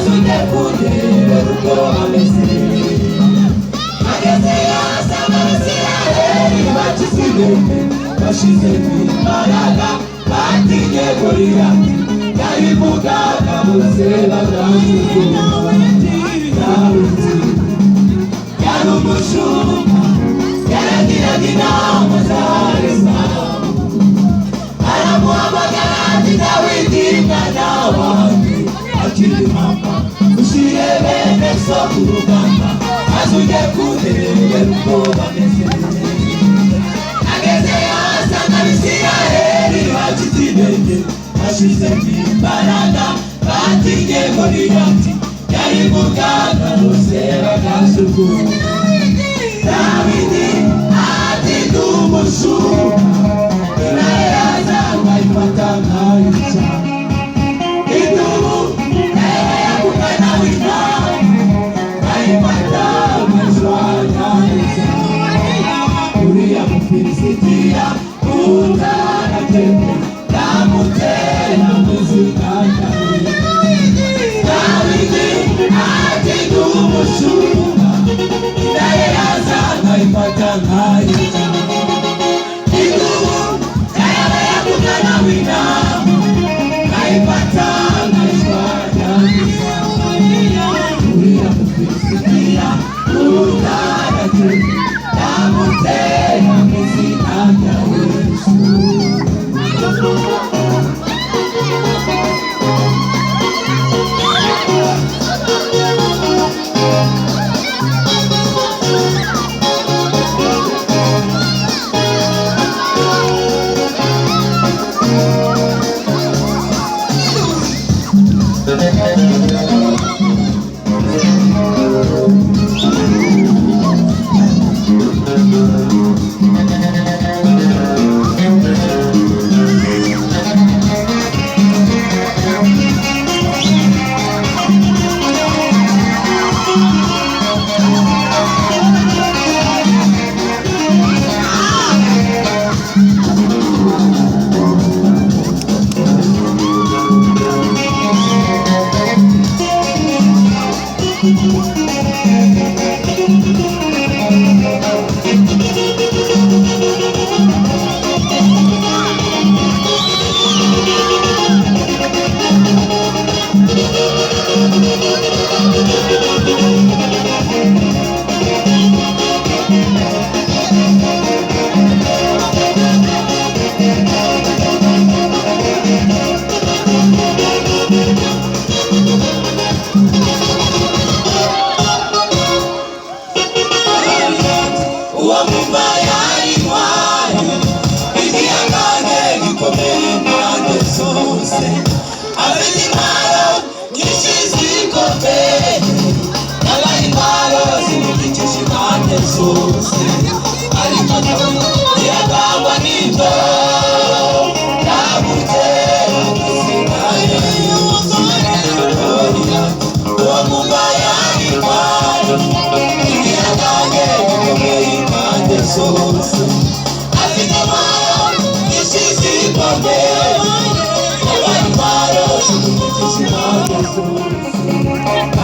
azujye kurebera uko bameze. Ageze asanga Abisirayeli bakize ibenge, bashizemo imbaraga, batinye Goliyati, yabivugaga bose bagahugura. Dawidi yari umushumba, yaragiraga inama za Yesawu, aramuhamagara ati Dawidi mwana wanjye, akiri mama ushyire bene so ku rugamba, maze ujye kurebera uko bameze. Ageze asanga Abisirayeli bakize ibenge, bashizemo imbaraga, batinye Goliyati, yabivugaga bose bagahugura. Dawidi ati ndi umushumba, intare yazanywe ayifata nkayica. Idubu nayo yakugana w'intama, ayifata nkayishwanyaguza. Uriya Mufilisitiya utarakebwe, yamutera mu izina ryawe. Dawidi ati ndi umushumba, intare yazanywe ayifata nkayica. Idubu nayo yakugana w'intama, ayifata nkayishwanyaguza. Uriya Mufilisitiya utarakebwe, yamutera mu izina ryawe Yesu.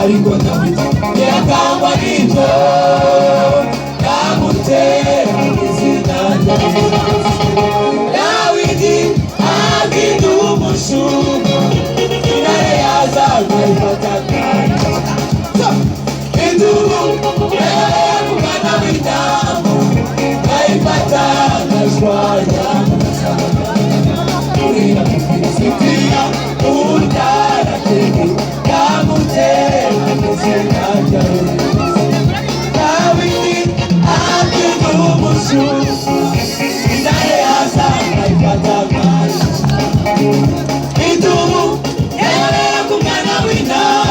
Ariko Dawidi yakangwa n'ibyo, yamutera mu izina rya Yesu. Dawidi ati ndi umushumba, intare yazanywe ayifata nkayica. Idubu nayo yakugana w'intama, ayifata nkayishwanyaguza. Uriya Mufilisitiya utarakebwe, yamutera mu izina rya Yesu. Dawidi ati ndi umushumba, intare yazanywe ayifata nkayica. Idubu nayo yakugana w'intama,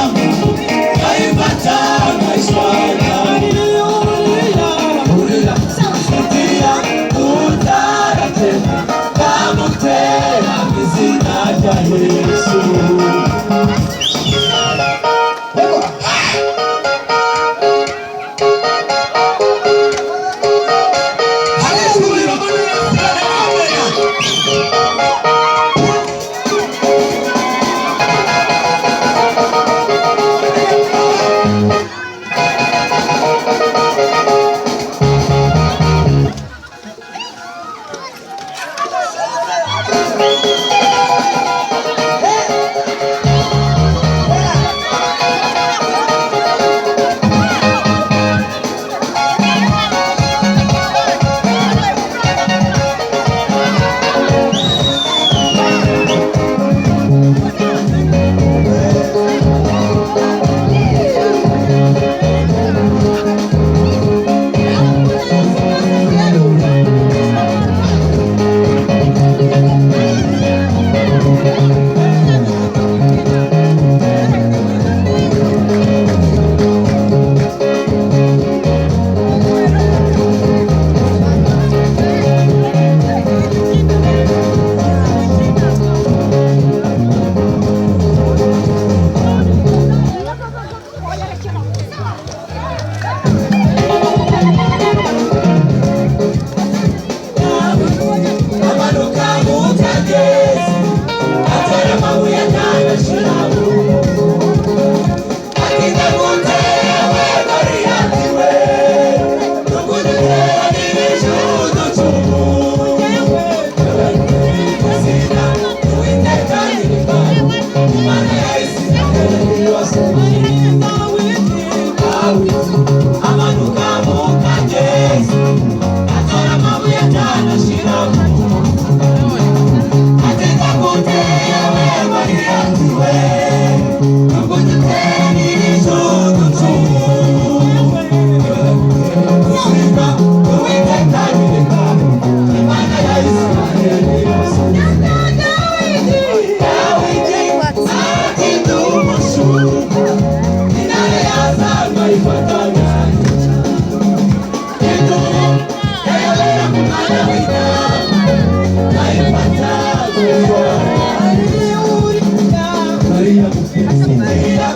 sinzira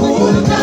uruta